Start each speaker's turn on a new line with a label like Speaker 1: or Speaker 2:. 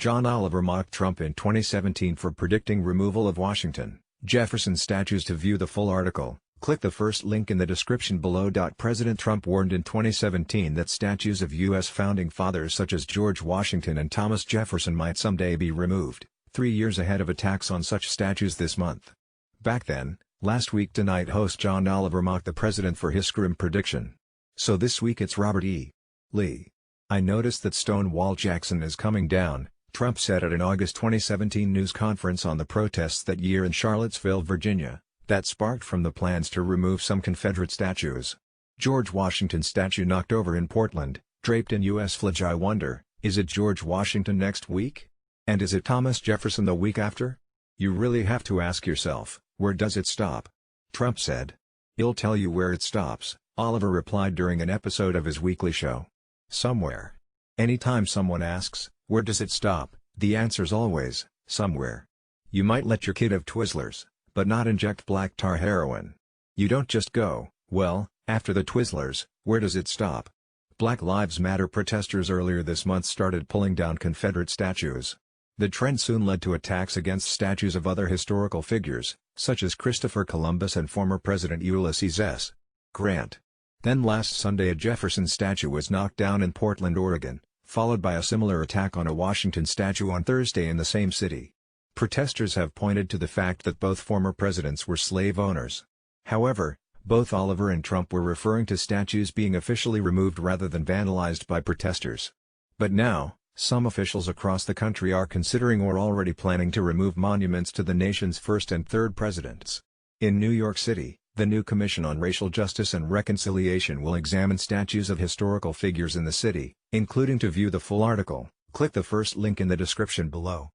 Speaker 1: John Oliver mocked Trump in 2017 for predicting removal of Washington, Jefferson statues. To view the full article, click the first link in the description below. President Trump warned in 2017 that statues of U.S. founding fathers such as George Washington and Thomas Jefferson might someday be removed, 3 years ahead of attacks on such statues this month. Back then, last week Tonight host John Oliver mocked the president for his grim prediction. So this week it's Robert E. Lee. "I noticed that Stonewall Jackson is coming down," Trump said at an August 2017 news conference on the protests that year in Charlottesville, Virginia, that sparked from the plans to remove some Confederate statues. George Washington statue knocked over in Portland, draped in U.S. flag. "I wonder, is it George Washington next week? And is it Thomas Jefferson the week after? You really have to ask yourself, where does it stop?" Trump said. "He'll tell you where it stops," Oliver replied during an episode of his weekly show. "Somewhere." Anytime someone asks, "Where does it stop?" the answer's always, somewhere. You might let your kid have Twizzlers, but not inject black tar heroin. You don't just go, "Well, after the Twizzlers, where does it stop?" Black Lives Matter protesters earlier this month started pulling down Confederate statues. The trend soon led to attacks against statues of other historical figures, such as Christopher Columbus and former President Ulysses S. Grant. Then last Sunday a Jefferson statue was knocked down in Portland, Oregon, followed by a similar attack on a Washington statue on Thursday in the same city. Protesters have pointed to the fact that both former presidents were slave owners. However, both Oliver and Trump were referring to statues being officially removed rather than vandalized by protesters. But now, some officials across the country are considering or already planning to remove monuments to the nation's first and third presidents. In New York City, the new Commission on Racial Justice and Reconciliation will examine statues of historical figures in the city, including. To view the full article, click the first link in the description below.